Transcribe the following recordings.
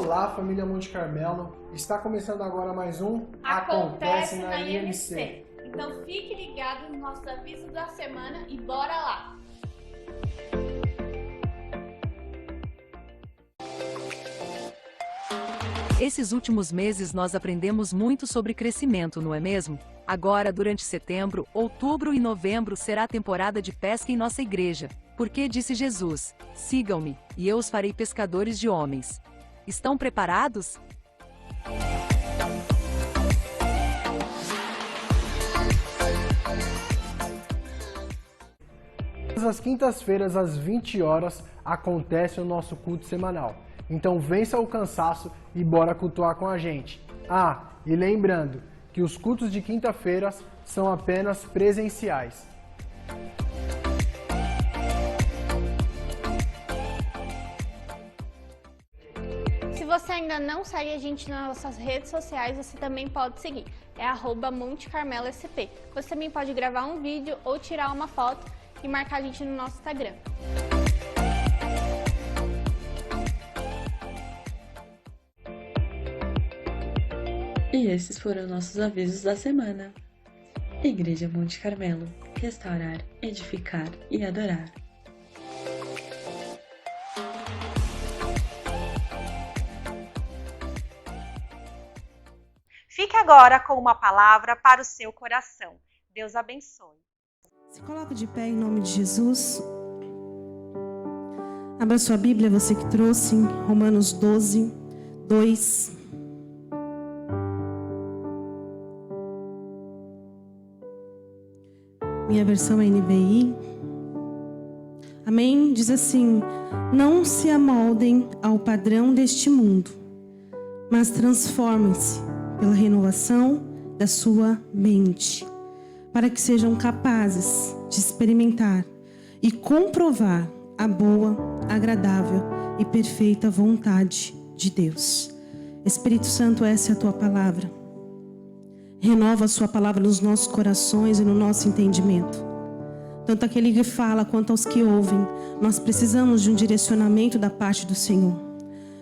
Olá, família Monte Carmelo. Está começando agora mais um Acontece na IMC. Então fique ligado no nosso aviso da semana e bora lá! Esses últimos meses nós aprendemos muito sobre crescimento, não é mesmo? Agora, durante setembro, outubro e novembro será a temporada de pesca em nossa igreja. Porque disse Jesus: sigam-me, e eu os farei pescadores de homens. Estão preparados? Todas as quintas-feiras, às 20 horas, acontece o nosso culto semanal. Então vença o cansaço e bora cultuar com a gente. Ah, e lembrando que os cultos de quinta-feiras são apenas presenciais. Se você ainda não segue a gente nas nossas redes sociais, você também pode seguir. É @MonteCarmeloSP. Você também pode gravar um vídeo ou tirar uma foto e marcar a gente no nosso Instagram. E esses foram nossos avisos da semana. Igreja Monte Carmelo. Restaurar, edificar e adorar. Fique agora com uma palavra para o seu coração. Deus abençoe. Se coloca de pé em nome de Jesus. Abra sua Bíblia, você que trouxe, em Romanos 12, 2. Minha versão é NVI. Amém? Diz assim: não se amoldem ao padrão deste mundo, mas transformem-se pela renovação da sua mente, para que sejam capazes de experimentar e comprovar a boa, agradável e perfeita vontade de Deus. Espírito Santo, essa é a tua palavra. Renova a sua palavra nos nossos corações e no nosso entendimento. Tanto aquele que fala quanto aos que ouvem, nós precisamos de um direcionamento da parte do Senhor.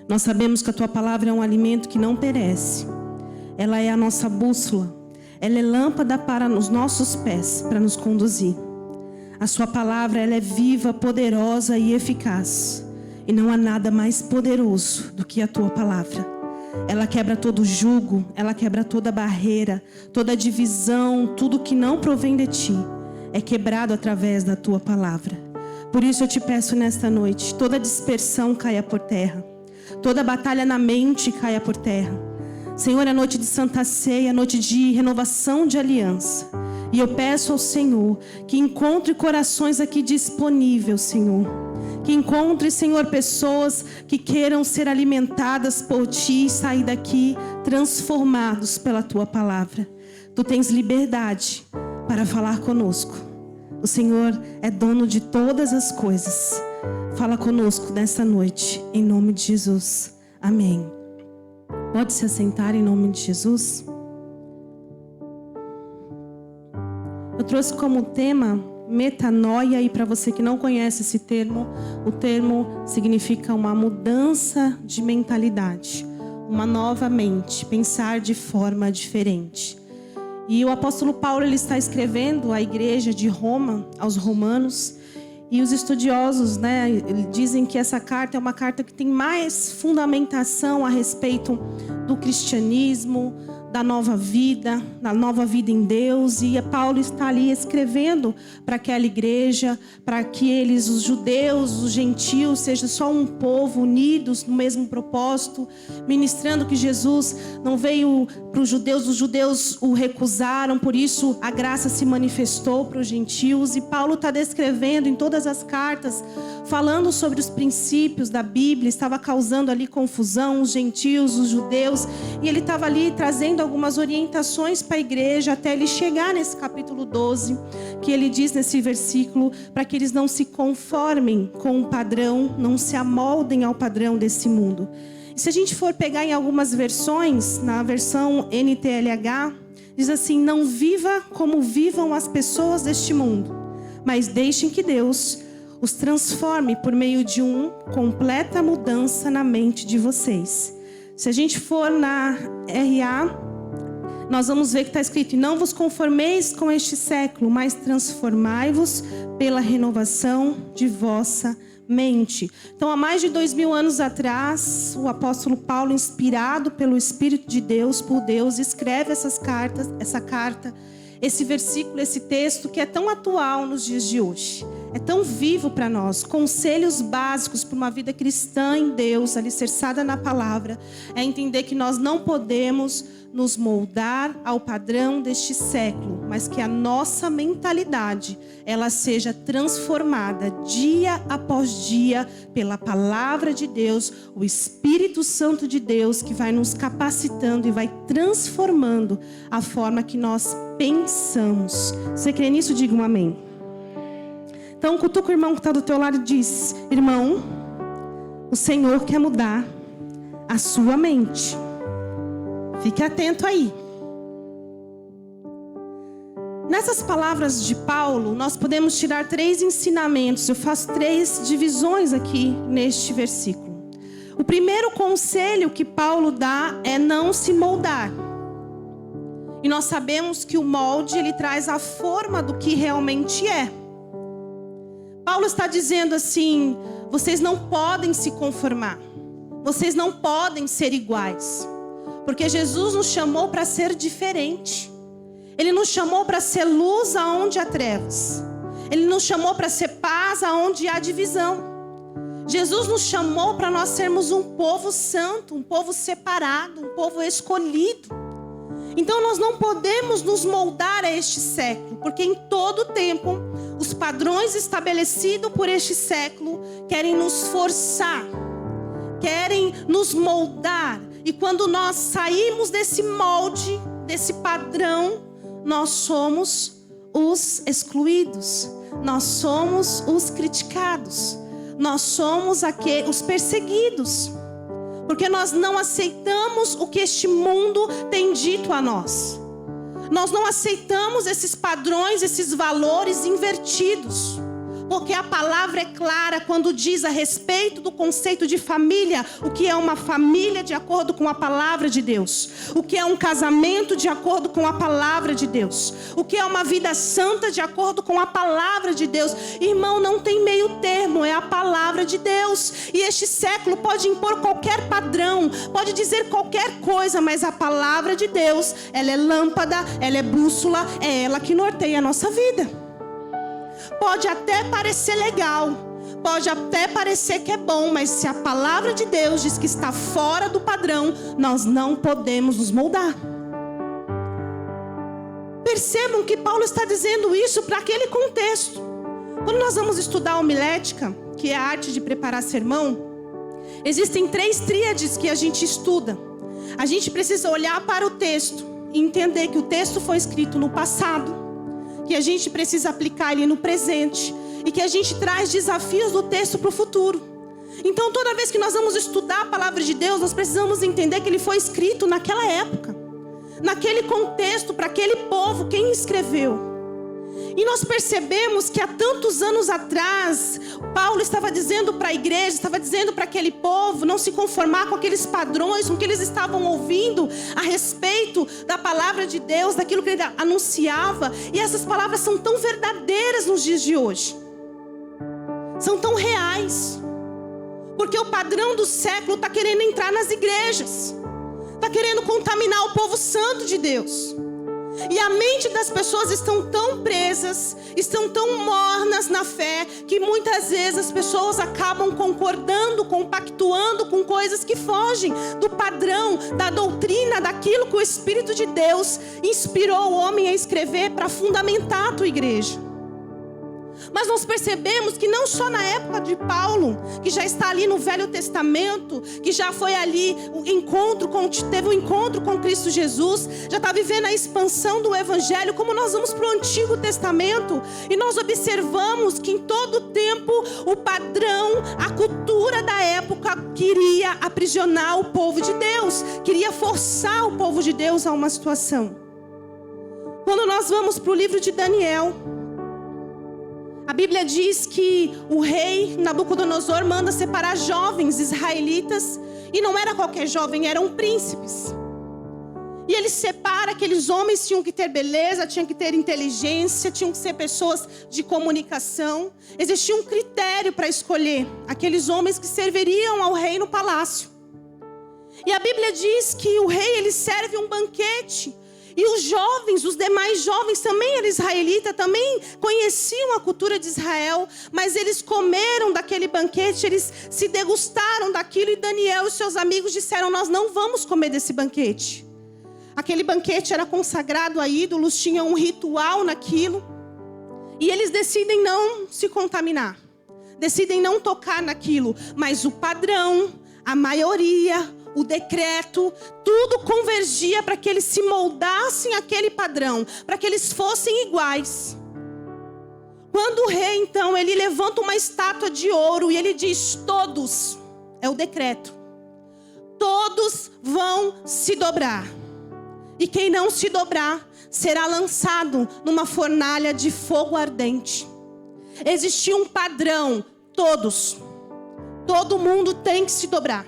Nós sabemos que a tua palavra é um alimento que não perece. Ela é a nossa bússola. Ela é lâmpada para os nossos pés, para nos conduzir. A sua palavra, ela é viva, poderosa e eficaz. E não há nada mais poderoso do que a tua palavra. Ela quebra todo jugo, ela quebra toda barreira, toda divisão, tudo que não provém de ti é quebrado através da tua palavra. Por isso eu te peço nesta noite, toda dispersão caia por terra, toda batalha na mente caia por terra. Senhor, é noite de Santa Ceia, noite de renovação de aliança. E eu peço ao Senhor que encontre corações aqui disponíveis, Senhor. Que encontre, Senhor, pessoas que queiram ser alimentadas por Ti e sair daqui transformados pela Tua palavra. Tu tens liberdade para falar conosco. O Senhor é dono de todas as coisas. Fala conosco nesta noite, em nome de Jesus. Amém. Pode se assentar em nome de Jesus. Eu trouxe como tema metanoia, e para você que não conhece esse termo, o termo significa uma mudança de mentalidade, uma nova mente, pensar de forma diferente. E o apóstolo Paulo, ele está escrevendo à igreja de Roma, aos romanos, e os estudiosos, dizem que essa carta é uma carta que tem mais fundamentação a respeito do cristianismo, da nova vida em Deus. E Paulo está ali escrevendo para aquela igreja, para que eles, os judeus, os gentios, sejam só um povo unidos no mesmo propósito, ministrando que Jesus não veio para os judeus o recusaram, por isso a graça se manifestou para os gentios. E Paulo está descrevendo em todas as cartas, falando sobre os princípios da Bíblia, estava causando ali confusão, os gentios, os judeus, e ele estava ali trazendo algumas orientações para a igreja, até ele chegar nesse capítulo 12, que ele diz nesse versículo, para que eles não se conformem com o padrão, não se amoldem ao padrão desse mundo. E se a gente for pegar em algumas versões, na versão NTLH, diz assim: não viva como vivam as pessoas deste mundo, mas deixem que Deus os transforme por meio de uma completa mudança na mente de vocês. Se a gente for na RA, nós vamos ver que está escrito: e não vos conformeis com este século, mas transformai-vos pela renovação de vossa mente. Então, há mais de 2000 anos atrás, o apóstolo Paulo, inspirado pelo Espírito de Deus, por Deus, escreve essa carta, esse versículo, esse texto que é tão atual nos dias de hoje. É tão vivo para nós. Conselhos básicos para uma vida cristã em Deus, alicerçada na palavra, é entender que nós não podemos nos moldar ao padrão deste século, mas que a nossa mentalidade, ela seja transformada dia após dia pela palavra de Deus, o Espírito Santo de Deus, que vai nos capacitando e vai transformando a forma que nós pensamos. Você crê nisso? Diga um amém. Então, cutuca o irmão que está do teu lado e diz: irmão, o Senhor quer mudar a sua mente. Fique atento aí. Nessas palavras de Paulo, nós podemos tirar 3 ensinamentos. Eu faço 3 divisões aqui neste versículo. O primeiro conselho que Paulo dá é não se moldar. E nós sabemos que o molde, ele traz a forma do que realmente é. Paulo está dizendo assim: vocês não podem se conformar. Vocês não podem ser iguais. Porque Jesus nos chamou para ser diferente. Ele nos chamou para ser luz aonde há trevas. Ele nos chamou para ser paz aonde há divisão. Jesus nos chamou para nós sermos um povo santo, um povo separado, um povo escolhido. Então nós não podemos nos moldar a este século, porque em todo tempo os padrões estabelecidos por este século querem nos forçar, querem nos moldar. E quando nós saímos desse molde, desse padrão, nós somos os excluídos, nós somos os criticados, nós somos os perseguidos. Porque nós não aceitamos o que este mundo tem dito a nós. Nós não aceitamos esses padrões, esses valores invertidos. Porque a palavra é clara quando diz a respeito do conceito de família, o que é uma família de acordo com a palavra de Deus, o que é um casamento de acordo com a palavra de Deus, o que é uma vida santa de acordo com a palavra de Deus. Irmão, não tem meio termo, é a palavra de Deus. E este século pode impor qualquer padrão, pode dizer qualquer coisa, mas a palavra de Deus, ela é lâmpada, ela é bússola, é ela que norteia a nossa vida. Pode até parecer legal, pode até parecer que é bom, mas se a palavra de Deus diz que está fora do padrão, nós não podemos nos moldar. Percebam que Paulo está dizendo isso para aquele contexto. Quando nós vamos estudar a homilética, que é a arte de preparar sermão, existem 3 tríades que a gente estuda. A gente precisa olhar para o texto e entender que o texto foi escrito no passado, que a gente precisa aplicar ele no presente e que a gente traz desafios do texto para o futuro. Então, toda vez que nós vamos estudar a palavra de Deus, nós precisamos entender que ele foi escrito naquela época, naquele contexto, para aquele povo, quem escreveu. E nós percebemos que há tantos anos atrás, Paulo estava dizendo para a igreja, estava dizendo para aquele povo não se conformar com aqueles padrões, com o que eles estavam ouvindo a respeito da palavra de Deus, daquilo que ele anunciava. E essas palavras são tão verdadeiras nos dias de hoje. São tão reais. Porque o padrão do século está querendo entrar nas igrejas. Está querendo contaminar o povo santo de Deus. E a mente das pessoas estão tão presas, estão tão mornas na fé, que muitas vezes as pessoas acabam concordando, compactuando com coisas que fogem do padrão, da doutrina, daquilo que o Espírito de Deus inspirou o homem a escrever para fundamentar a tua igreja. Mas nós percebemos que não só na época de Paulo, que já está ali no Velho Testamento, que já foi ali teve um encontro com Cristo Jesus, já está vivendo a expansão do Evangelho, como nós vamos para o Antigo Testamento, e nós observamos que em todo tempo o padrão, a cultura da época queria aprisionar o povo de Deus, queria forçar o povo de Deus a uma situação. Quando nós vamos para o livro de Daniel, a Bíblia diz que o rei Nabucodonosor manda separar jovens israelitas E não era qualquer jovem, eram príncipes. E ele separa aqueles homens, tinham que ter beleza, tinham que ter inteligência, tinham que ser pessoas de comunicação. Existia um critério para escolher aqueles homens que serviriam ao rei no palácio. E a Bíblia diz que o rei, ele serve um banquete. E os jovens, os demais jovens, também eram israelitas, também conheciam a cultura de Israel. Mas eles comeram daquele banquete, eles se degustaram daquilo. E Daniel e seus amigos disseram, nós não vamos comer desse banquete. Aquele banquete era consagrado a ídolos, tinha um ritual naquilo. E eles decidem não se contaminar. Decidem não tocar naquilo. Mas o padrão, a maioria, o decreto, tudo convergia para que eles se moldassem àquele padrão, para que eles fossem iguais. Quando o rei, então, ele levanta uma estátua de ouro e ele diz, todos, é o decreto, todos vão se dobrar. E quem não se dobrar será lançado numa fornalha de fogo ardente. Existia um padrão, todos, todo mundo tem que se dobrar.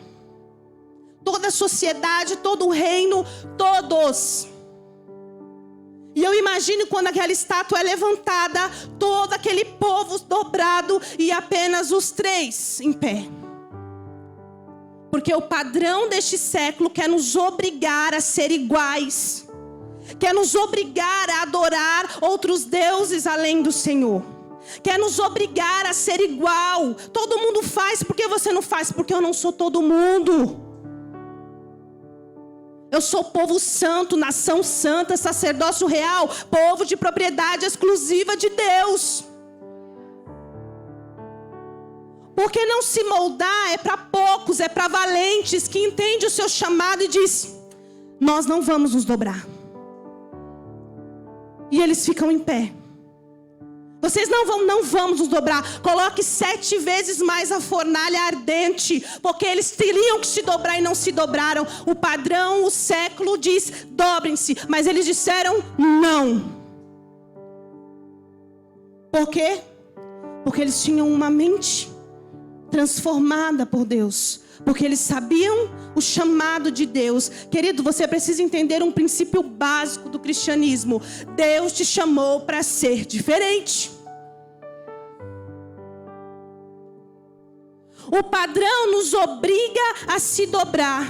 Toda a sociedade, todo o reino, todos. E eu imagino quando aquela estátua é levantada, todo aquele povo dobrado e apenas os 3 em pé. Porque o padrão deste século quer nos obrigar a ser iguais. Quer nos obrigar a adorar outros deuses além do Senhor. Quer nos obrigar a ser igual. Todo mundo faz, por que você não faz? Porque eu não sou todo mundo. Eu sou povo santo, nação santa, sacerdócio real, povo de propriedade exclusiva de Deus. Porque não se moldar é para poucos, é para valentes que entendem o seu chamado e diz, nós não vamos nos dobrar. E eles ficam em pé. Vocês não vamos nos dobrar. Coloque 7 vezes mais a fornalha ardente, porque eles teriam que se dobrar e não se dobraram. O padrão, o século diz, dobrem-se, mas eles disseram não. Por quê? Porque eles tinham uma mente transformada por Deus, porque eles sabiam o chamado de Deus. Querido, você precisa entender um princípio básico do cristianismo. Deus te chamou para ser diferente. O padrão nos obriga a se dobrar,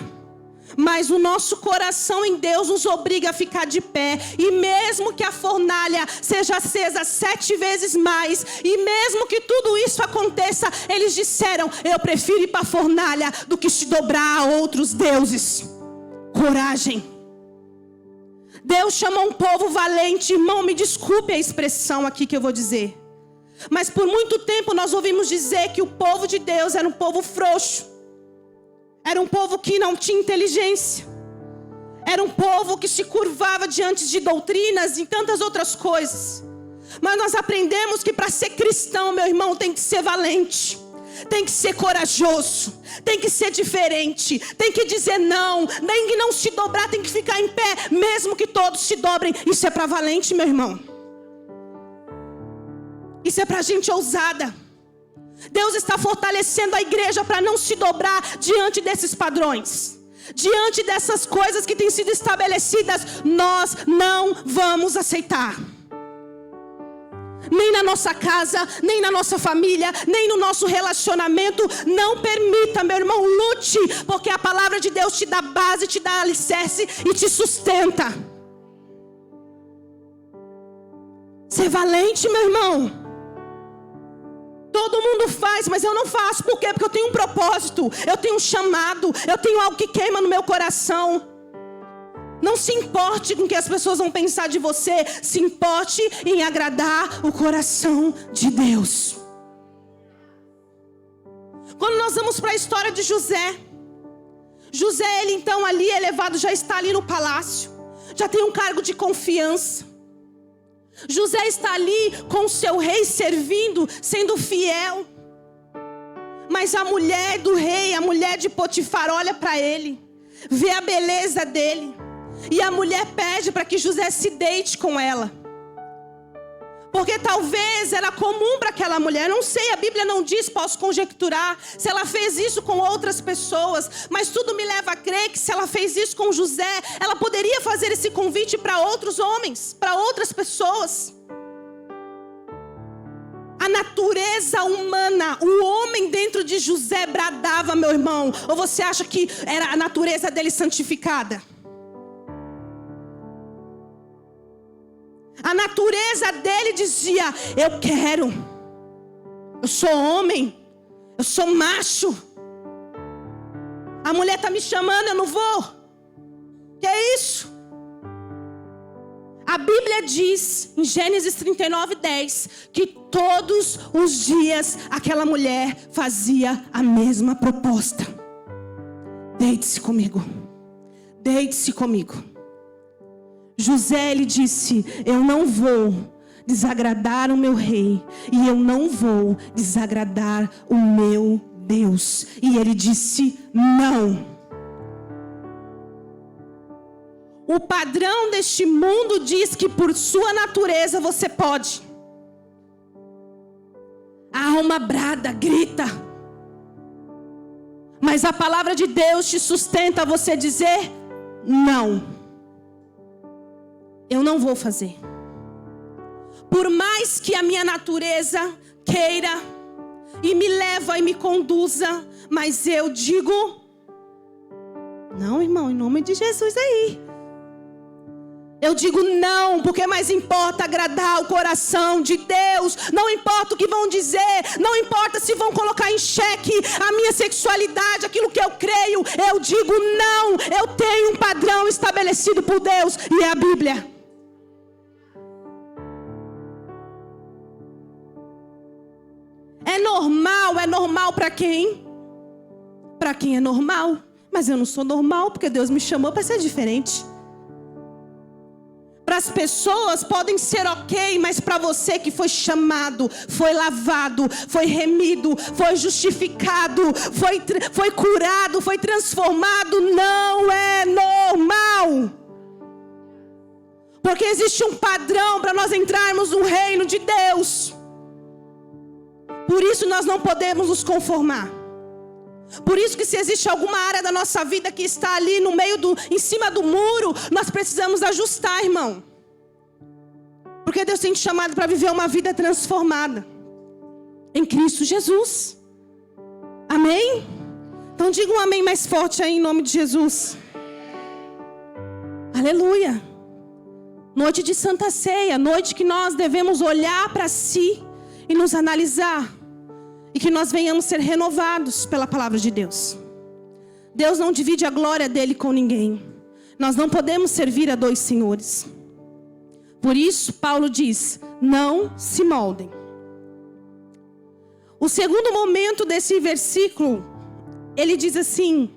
mas o nosso coração em Deus nos obriga a ficar de pé. E mesmo que a fornalha seja acesa 7 vezes mais, e mesmo que tudo isso aconteça, eles disseram, eu prefiro ir para a fornalha do que se dobrar a outros deuses. Coragem. Deus chamou um povo valente. Irmão, me desculpe a expressão aqui que eu vou dizer, mas por muito tempo nós ouvimos dizer que o povo de Deus era um povo frouxo. Era um povo que não tinha inteligência. Era um povo que se curvava diante de doutrinas e tantas outras coisas. Mas nós aprendemos que para ser cristão, meu irmão, tem que ser valente. Tem que ser corajoso. Tem que ser diferente. Tem que dizer não. Nem que não se dobrar, tem que ficar em pé. Mesmo que todos se dobrem. Isso é para valente, meu irmão. Isso é para gente ousada. Deus está fortalecendo a igreja para não se dobrar diante desses padrões, diante dessas coisas que têm sido estabelecidas. Nós não vamos aceitar. Nem na nossa casa, nem na nossa família, nem no nosso relacionamento. Não permita, meu irmão, lute, porque a palavra de Deus te dá base, te dá alicerce e te sustenta. Ser valente, meu irmão. Todo mundo faz, mas eu não faço. Por quê? Porque eu tenho um propósito, eu tenho um chamado, eu tenho algo que queima no meu coração. Não se importe com o que as pessoas vão pensar de você. Se importe em agradar o coração de Deus. Quando nós vamos para a história de José, ele então ali elevado, já está ali no palácio, já tem um cargo de confiança. José está ali com o seu rei servindo, sendo fiel. Mas a mulher do rei, a mulher de Potifar, olha para ele, vê a beleza dele, e a mulher pede para que José se deite com ela. Porque talvez era comum para aquela mulher, não sei, a Bíblia não diz, posso conjecturar se ela fez isso com outras pessoas, mas tudo me leva a crer que se ela fez isso com José, ela poderia fazer esse convite para outros homens, para outras pessoas. A natureza humana, o homem dentro de José bradava, meu irmão, ou você acha que era a natureza dele santificada? A natureza dele dizia: eu quero, eu sou homem, eu sou macho. A mulher está me chamando, eu não vou. Que é isso? A Bíblia diz em Gênesis 39:10 que todos os dias aquela mulher fazia a mesma proposta: deite-se comigo, deite-se comigo. José, ele disse: eu não vou desagradar o meu rei, e eu não vou desagradar o meu Deus. E ele disse: não. O padrão deste mundo diz que por sua natureza você pode. A alma brada, grita. Mas a palavra de Deus te sustenta a você dizer: não. Eu não vou fazer. Por mais que a minha natureza queira e me leva e me conduza, mas eu digo: não, irmão, em nome de Jesus aí. Eu digo não, porque mais importa agradar o coração de Deus. Não importa o que vão dizer, não importa se vão colocar em xeque a minha sexualidade, aquilo que eu creio. Eu digo não, eu tenho um padrão estabelecido por Deus, e é a Bíblia. É normal para quem? Para quem é normal. Mas eu não sou normal, porque Deus me chamou para ser diferente. Para as pessoas podem ser ok, mas para você que foi chamado, foi lavado, foi remido, foi justificado, foi curado, foi transformado, não é normal. Porque existe um padrão para nós entrarmos no reino de Deus. Por isso nós não podemos nos conformar. Por isso que se existe alguma área da nossa vida que está ali no meio em cima do muro, nós precisamos ajustar, irmão. Porque Deus tem te chamado para viver uma vida transformada em Cristo Jesus. Amém? Então diga um amém mais forte aí em nome de Jesus. Aleluia. Noite de Santa Ceia, noite que nós devemos olhar para si e nos analisar. E que nós venhamos ser renovados pela palavra de Deus. Deus não divide a glória dele com ninguém. Nós não podemos servir a dois senhores. Por isso, Paulo diz: não se moldem. O segundo momento desse versículo, ele diz assim: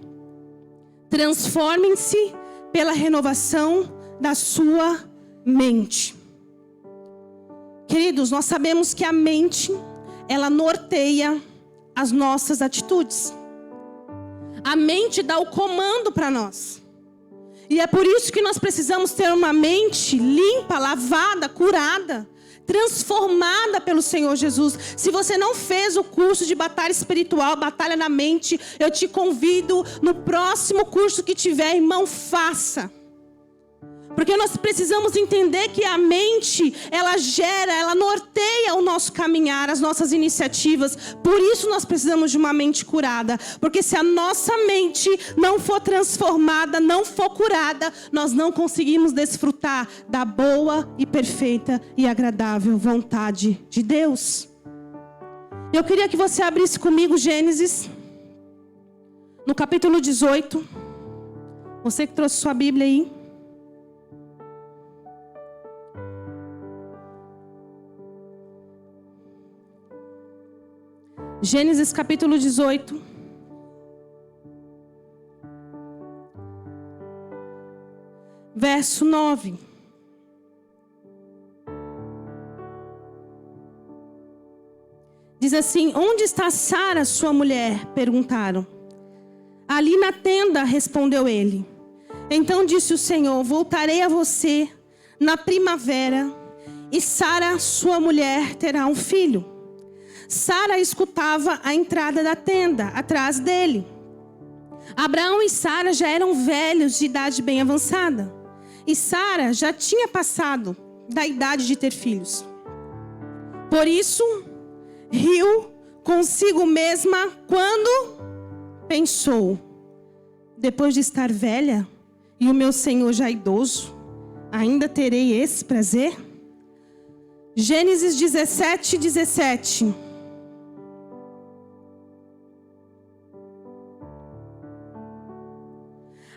transformem-se pela renovação da sua mente. Queridos, nós sabemos que a mente, ela norteia as nossas atitudes. A mente dá o comando para nós. E é por isso que nós precisamos ter uma mente limpa, lavada, curada, transformada pelo Senhor Jesus. Se você não fez o curso de batalha espiritual, batalha na mente, eu te convido no próximo curso que tiver, irmão, faça. Porque nós precisamos entender que a mente, ela gera, ela norteia o nosso caminhar, as nossas iniciativas. Por isso nós precisamos de uma mente curada. Porque se a nossa mente não for transformada, não for curada, nós não conseguimos desfrutar da boa e perfeita e agradável vontade de Deus. Eu queria que você abrisse comigo Gênesis, no capítulo 18. Você que trouxe sua Bíblia aí. Gênesis capítulo 18. Verso 9. Diz assim: onde está Sara, sua mulher? Perguntaram. Ali na tenda, respondeu ele. Então disse o Senhor: voltarei a você na primavera, e Sara, sua mulher, terá um filho. Sara escutava a entrada da tenda, atrás dele. Abraão e Sara já eram velhos, de idade bem avançada. E Sara já tinha passado da idade de ter filhos. Por isso, riu consigo mesma quando pensou: depois de estar velha e o meu senhor já idoso, ainda terei esse prazer? Gênesis 17, 17.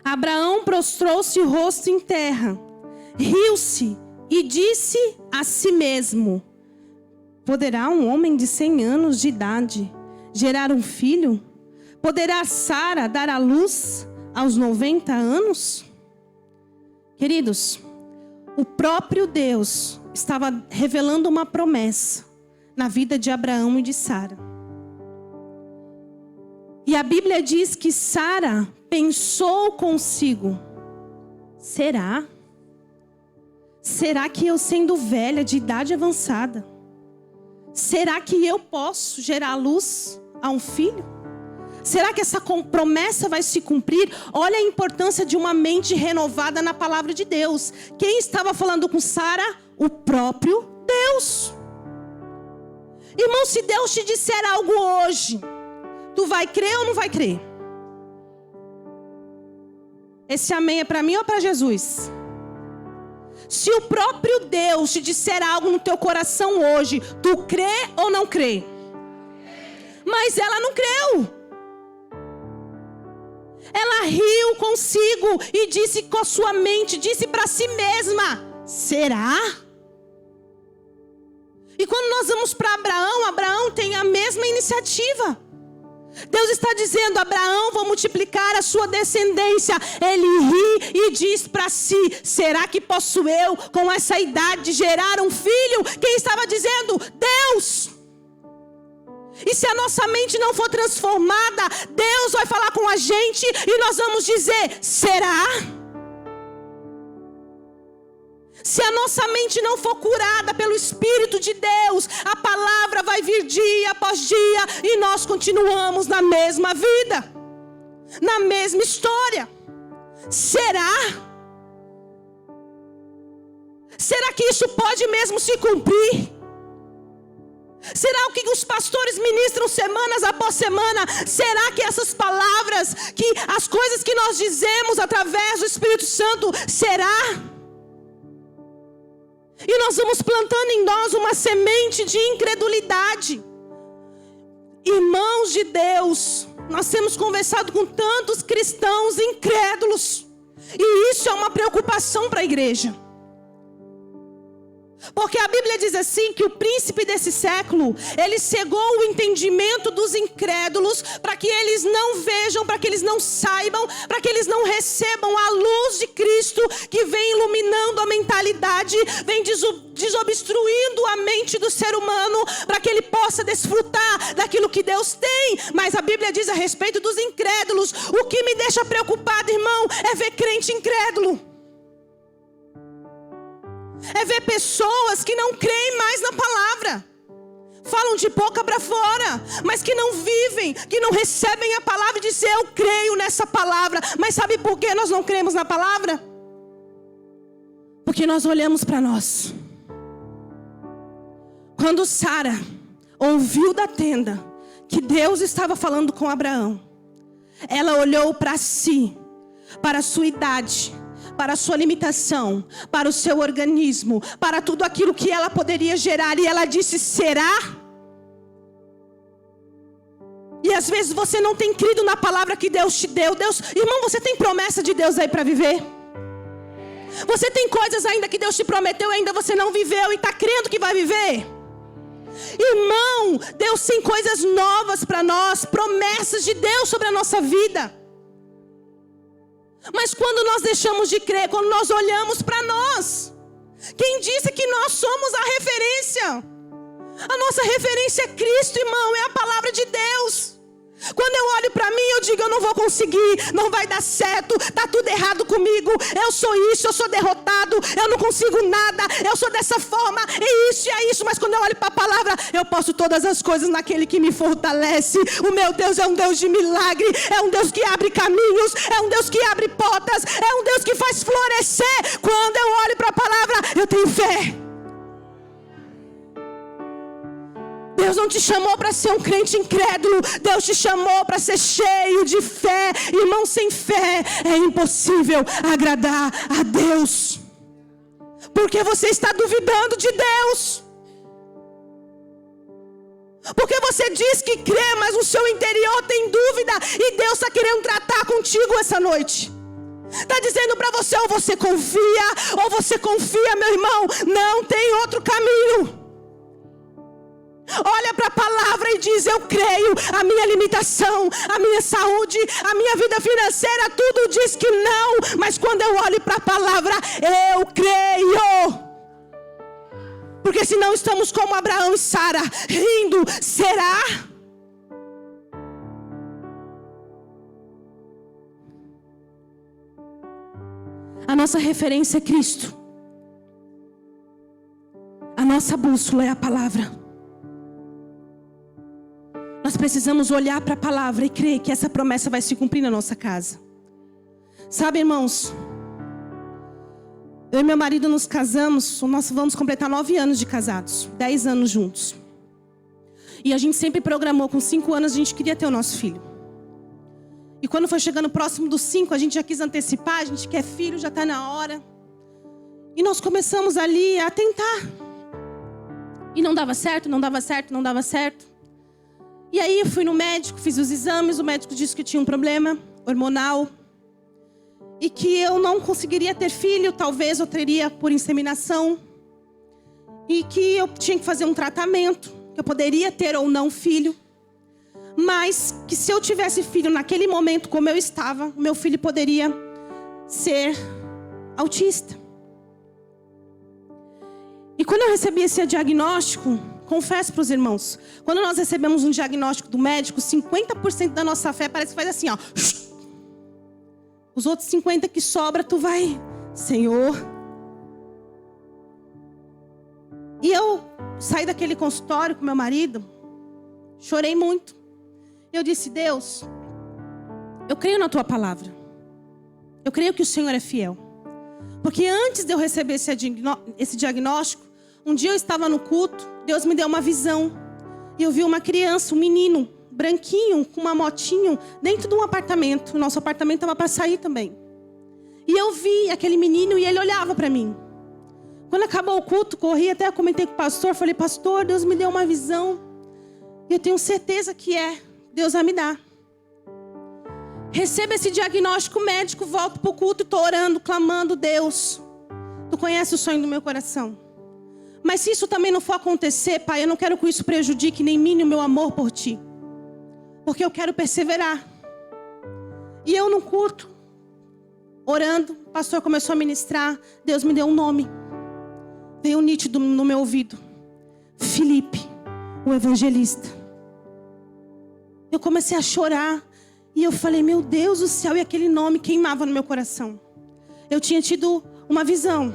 Abraão prostrou-se o rosto em terra, riu-se e disse a si mesmo: poderá um homem de 100 anos de idade gerar um filho? Poderá Sara dar à luz aos 90 anos? Queridos, o próprio Deus estava revelando uma promessa na vida de Abraão e de Sara. E a Bíblia diz que Sara pensou consigo: será? Será que eu, sendo velha, de idade avançada, será que eu posso gerar luz a um filho? Será que essa promessa vai se cumprir? Olha a importância de uma mente renovada na palavra de Deus. Quem estava falando com Sara? O próprio Deus. Irmão, se Deus te disser algo hoje, tu vai crer ou não vai crer? Esse amém é para mim ou para Jesus? Se o próprio Deus te disser algo no teu coração hoje, tu crê ou não crê? Mas ela não creu. Ela riu consigo e disse com a sua mente, disse para si mesma: será? E quando nós vamos para Abraão, Abraão tem a mesma iniciativa. Deus está dizendo: Abraão, vou multiplicar a sua descendência. Ele ri e diz para si: será que posso eu, com essa idade, gerar um filho? Quem estava dizendo? Deus. E se a nossa mente não for transformada, Deus vai falar com a gente e nós vamos dizer: será? Se a nossa mente não for curada pelo Espírito de Deus, a palavra vai vir dia após dia e nós continuamos na mesma vida, na mesma história. Será? Será que isso pode mesmo se cumprir? Será o que os pastores ministram semanas após semana? Será que essas palavras, que as coisas que nós dizemos através do Espírito Santo, será? E nós vamos plantando em nós uma semente de incredulidade. Irmãos de Deus, nós temos conversado com tantos cristãos incrédulos. E isso é uma preocupação para a igreja. Porque a Bíblia diz assim, que o príncipe desse século, ele cegou o entendimento dos incrédulos, para que eles não vejam, para que eles não saibam, para que eles não recebam a luz de Cristo, que vem iluminando a mentalidade, vem desobstruindo a mente do ser humano, para que ele possa desfrutar daquilo que Deus tem. Mas a Bíblia diz a respeito dos incrédulos. O que me deixa preocupado, irmão, é ver crente incrédulo. É ver pessoas que não creem mais na palavra. Falam de boca para fora, mas que não vivem, que não recebem a palavra e dizem: eu creio nessa palavra. Mas sabe por que nós não cremos na palavra? Porque nós olhamos para nós. Quando Sara ouviu da tenda que Deus estava falando com Abraão, ela olhou para si, para a sua idade, para a sua limitação, para o seu organismo, para tudo aquilo que ela poderia gerar. E ela disse: será? E às vezes você não tem crido na palavra que Deus te deu. Irmão, você tem promessa de Deus aí para viver? Você tem coisas ainda que Deus te prometeu e ainda você não viveu e está crendo que vai viver? Irmão, Deus tem coisas novas para nós, promessas de Deus sobre a nossa vida. Mas quando nós deixamos de crer, quando nós olhamos para nós, quem disse que nós somos a referência? A nossa referência é Cristo, irmão, é a palavra de Deus. Quando eu olho para mim, eu digo, eu não vou conseguir, não vai dar certo, tá tudo errado comigo, eu sou isso, eu sou derrotado, eu não consigo nada, eu sou dessa forma, e isso e é isso. Mas quando eu olho para a palavra, eu posso todas as coisas naquele que me fortalece. O meu Deus é um Deus de milagre, é um Deus que abre caminhos, é um Deus que abre portas, é um Deus que faz florescer. Quando eu olho para a palavra, eu tenho fé. Deus não te chamou para ser um crente incrédulo. Deus te chamou para ser cheio de fé. Irmão, sem fé é impossível agradar a Deus. Porque você está duvidando de Deus. Porque você diz que crê, mas no seu interior tem dúvida. E Deus está querendo tratar contigo essa noite. Está dizendo para você, ou você confia, meu irmão. Não tem outro caminho. Olha para a palavra e diz, eu creio. A minha limitação, a minha saúde, a minha vida financeira, tudo diz que não. Mas quando eu olho para a palavra, eu creio. Porque senão estamos como Abraão e Sara, rindo. Será? A nossa referência é Cristo. A nossa bússola é a palavra. Nós precisamos olhar para a palavra e crer que essa promessa vai se cumprir na nossa casa. Sabe, irmãos, eu e meu marido nos casamos, nós vamos completar 9 anos de casados, 10 anos juntos. E a gente sempre programou, com 5 anos a gente queria ter o nosso filho. E quando foi chegando próximo dos 5, a gente já quis antecipar, a gente quer filho, já está na hora. E nós começamos ali a tentar. E não dava certo, não dava certo, não dava certo. E aí eu fui no médico, fiz os exames, o médico disse que eu tinha um problema hormonal. E que eu não conseguiria ter filho, talvez eu teria por inseminação. E que eu tinha que fazer um tratamento, que eu poderia ter ou não filho. Mas que se eu tivesse filho naquele momento como eu estava, meu filho poderia ser autista. E quando eu recebi esse diagnóstico, confesso para os irmãos, quando nós recebemos um diagnóstico do médico, 50% da nossa fé parece que faz assim, ó. Os outros 50% que sobra, tu vai, Senhor. E eu saí daquele consultório com meu marido, chorei muito. Eu disse, Deus, eu creio na tua palavra. Eu creio que o Senhor é fiel. Porque antes de eu receber esse diagnóstico, um dia eu estava no culto, Deus me deu uma visão. E eu vi uma criança, um menino, branquinho, com uma motinho, dentro de um apartamento. O nosso apartamento estava para sair também. E eu vi aquele menino e ele olhava para mim. Quando acabou o culto, corri, até comentei com o pastor, falei, pastor, Deus me deu uma visão. E eu tenho certeza que Deus vai me dar. Recebo esse diagnóstico médico, volto para o culto e estou orando, clamando, Deus, tu conhece o sonho do meu coração. Mas se isso também não for acontecer, Pai, eu não quero que isso prejudique nem mim nem o meu amor por Ti. Porque eu quero perseverar. E eu no culto, orando, o pastor começou a ministrar, Deus me deu um nome. Veio nítido no meu ouvido. Filipe, o evangelista. Eu comecei a chorar. E eu falei, meu Deus do céu, e aquele nome queimava no meu coração. Eu tinha tido uma visão.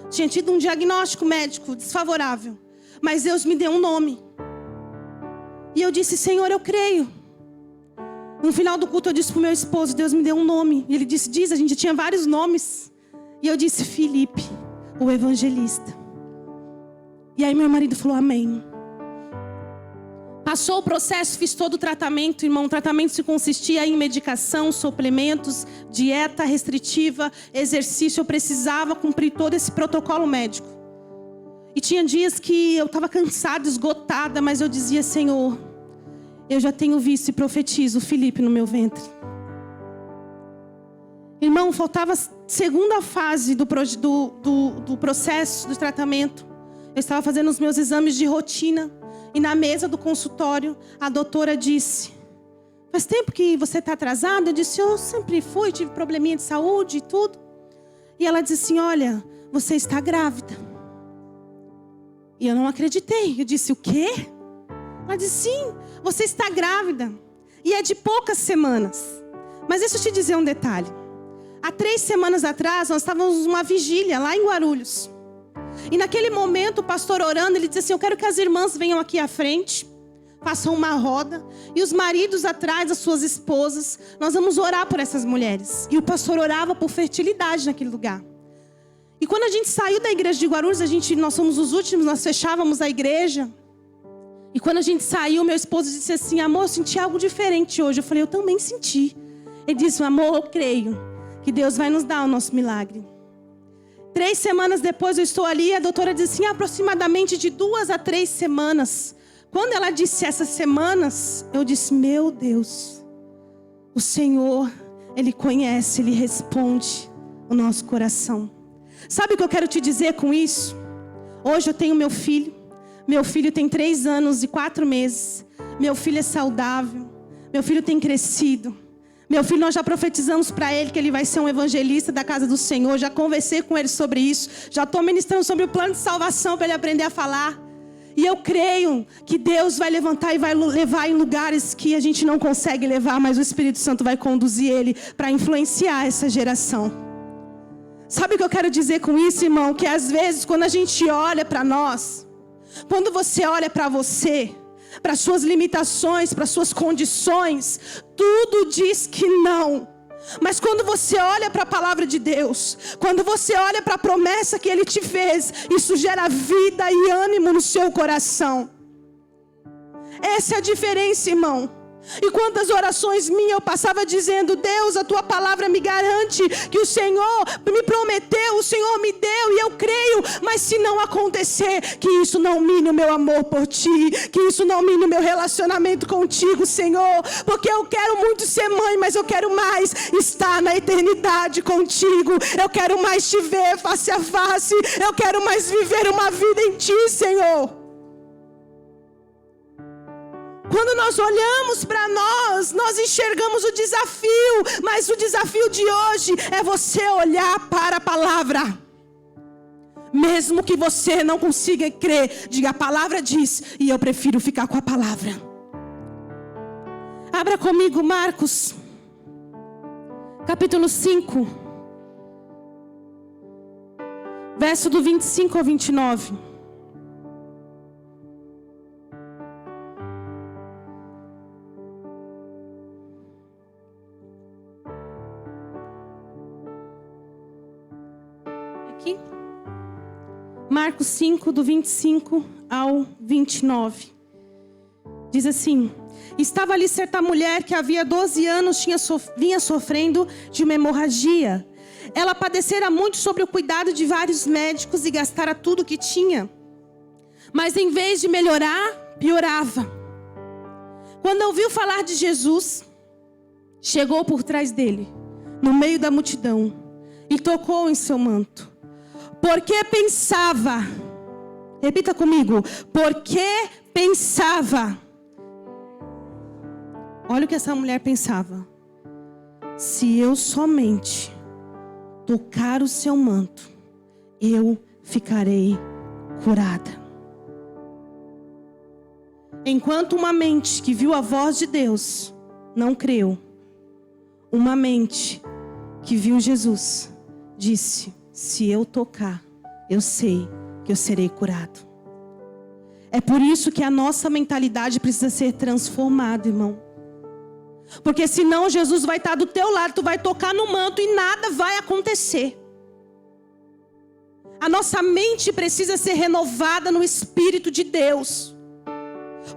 Tinha tido um diagnóstico médico desfavorável. Mas Deus me deu um nome. E eu disse, Senhor, eu creio. No final do culto eu disse para o meu esposo, Deus me deu um nome. E ele disse, a gente tinha vários nomes. E eu disse, Filipe, o evangelista. E aí meu marido falou, amém. Passou o processo, fiz todo o tratamento, irmão. O tratamento se consistia em medicação, suplementos, dieta restritiva, exercício. Eu precisava cumprir todo esse protocolo médico. E tinha dias que eu estava cansada, esgotada, mas eu dizia, Senhor, eu já tenho visto e profetizo o Filipe no meu ventre. Irmão, faltava a segunda fase do processo, do tratamento. Eu estava fazendo os meus exames de rotina. E na mesa do consultório, a doutora disse, faz tempo que você está atrasada? Eu disse, eu sempre fui, tive probleminha de saúde e tudo. E ela disse assim, olha, você está grávida. E eu não acreditei. Eu disse, o quê? Ela disse, sim, você está grávida. E é de poucas semanas. Mas deixa eu te dizer um detalhe. Há 3 semanas atrás, nós estávamos numa vigília lá em Guarulhos. E naquele momento, o pastor orando, ele disse assim: eu quero que as irmãs venham aqui à frente, façam uma roda, e os maridos atrás das suas esposas. Nós vamos orar por essas mulheres. E o pastor orava por fertilidade naquele lugar. E quando a gente saiu da igreja de Guarulhos, nós somos os últimos, nós fechávamos a igreja. E quando a gente saiu, meu esposo disse assim: amor, eu senti algo diferente hoje. Eu falei: eu também senti. Ele disse: amor, eu creio que Deus vai nos dar o nosso milagre. 3 semanas depois eu estou ali, e a doutora disse assim: aproximadamente de 2 a 3 semanas. Quando ela disse essas semanas, eu disse: meu Deus, o Senhor, Ele conhece, Ele responde o nosso coração. Sabe o que eu quero te dizer com isso? Hoje eu tenho meu filho tem 3 anos e 4 meses, meu filho é saudável, meu filho tem crescido. Meu filho, nós já profetizamos para ele que ele vai ser um evangelista da casa do Senhor. Já conversei com ele sobre isso. Já estou ministrando sobre o plano de salvação para ele aprender a falar. E eu creio que Deus vai levantar e vai levar em lugares que a gente não consegue levar, mas o Espírito Santo vai conduzir ele para influenciar essa geração. Sabe o que eu quero dizer com isso, irmão? Que às vezes quando a gente olha para nós, quando você olha para você, para suas limitações, para suas condições, tudo diz que não. Mas quando você olha para a palavra de Deus, quando você olha para a promessa que Ele te fez, isso gera vida e ânimo no seu coração. Essa é a diferença, irmão. E quantas orações minhas eu passava dizendo: Deus, a tua palavra me garante que o Senhor me prometeu, o Senhor me deu e eu creio. Mas se não acontecer, que isso não mine o meu amor por ti, que isso não mine o meu relacionamento contigo, Senhor. Porque eu quero muito ser mãe, mas eu quero mais estar na eternidade contigo. Eu quero mais te ver face a face. Eu quero mais viver uma vida em ti, Senhor. Quando nós olhamos para nós enxergamos o desafio, mas o desafio de hoje é você olhar para a palavra. Mesmo que você não consiga crer, diga: a palavra diz, e eu prefiro ficar com a palavra. Abra comigo Marcos, capítulo 5, verso do 25 ao 29. Marcos 5, do 25 ao 29. Diz assim: estava ali certa mulher que havia 12 anos vinha sofrendo de uma hemorragia. Ela padecera muito sobre o cuidado de vários médicos e gastara tudo o que tinha. Mas em vez de melhorar, piorava. Quando ouviu falar de Jesus, chegou por trás dele, no meio da multidão, e tocou em seu manto. Porque pensava, repita comigo, porque pensava. Olha o que essa mulher pensava: se eu somente tocar o seu manto, eu ficarei curada. Enquanto uma mente que viu a voz de Deus não creu, uma mente que viu Jesus disse: se eu tocar, eu sei que eu serei curado. É por isso que a nossa mentalidade precisa ser transformada, irmão. Porque senão Jesus vai estar do teu lado, tu vai tocar no manto e nada vai acontecer. A nossa mente precisa ser renovada no Espírito de Deus.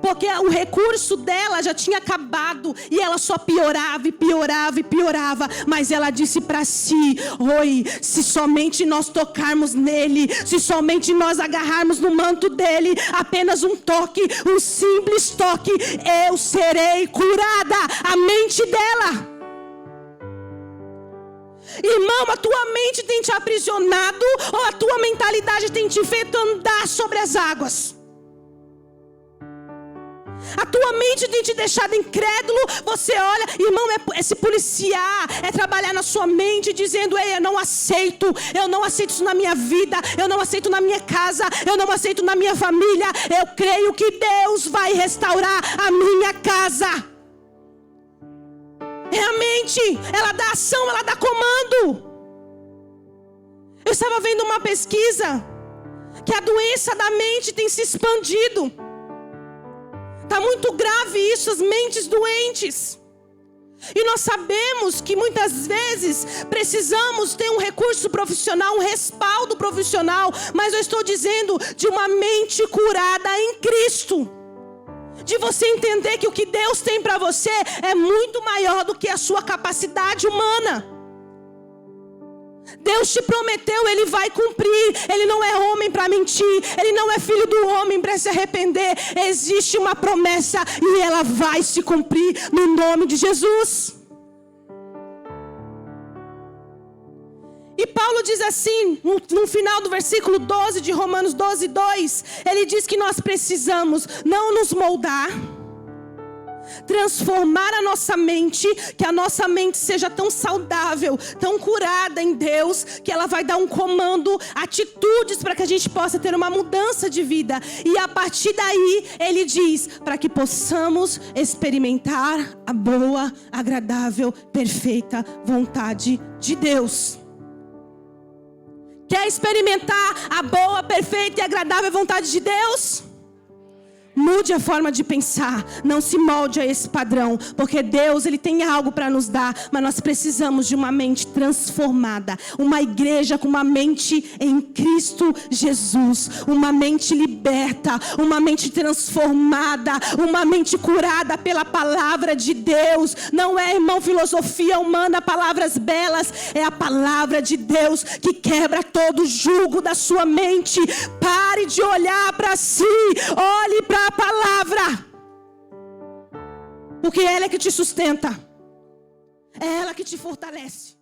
Porque o recurso dela já tinha acabado e ela só piorava e piorava e piorava. Mas ela disse para si: oi, se somente nós tocarmos nele, se somente nós agarrarmos no manto dele, apenas um toque, um simples toque, eu serei curada. A mente dela. Irmão, a tua mente tem te aprisionado ou a tua mentalidade tem te feito andar sobre as águas? A tua mente tem te deixado incrédulo. Você olha, irmão, é se policiar, é trabalhar na sua mente dizendo: ei, eu não aceito isso na minha vida, eu não aceito na minha casa, eu não aceito na minha família. Eu creio que Deus vai restaurar a minha casa. mente, ela dá ação, ela dá comando. Eu estava vendo uma pesquisa que a doença da mente tem se expandido. Está muito grave isso, as mentes doentes. E nós sabemos que muitas vezes precisamos ter um recurso profissional, um respaldo profissional. Mas eu estou dizendo de uma mente curada em Cristo. De você entender que o que Deus tem para você é muito maior do que a sua capacidade humana. Deus te prometeu, Ele vai cumprir. Ele não é homem para mentir. Ele não é filho do homem para se arrepender. Existe uma promessa e ela vai se cumprir no nome de Jesus. E Paulo diz assim, no final do versículo 12 de Romanos 12, 2, ele diz que nós precisamos não nos moldar, transformar a nossa mente, que a nossa mente seja tão saudável, tão curada em Deus, que ela vai dar um comando, atitudes para que a gente possa ter uma mudança de vida. E a partir daí, ele diz, para que possamos experimentar a boa, agradável, perfeita vontade de Deus. Quer experimentar a boa, perfeita e agradável vontade de Deus? Mude a forma de pensar, não se molde a esse padrão, porque Deus, Ele tem algo para nos dar, mas nós precisamos de uma mente transformada, uma igreja com uma mente em Cristo Jesus, uma mente liberta, uma mente transformada, uma mente curada pela palavra de Deus. Não é, irmão, filosofia humana, palavras belas, é a palavra de Deus que quebra todo jugo da sua mente. Pare de olhar para si, olhe para a palavra, porque ela é que te sustenta, é ela que te fortalece.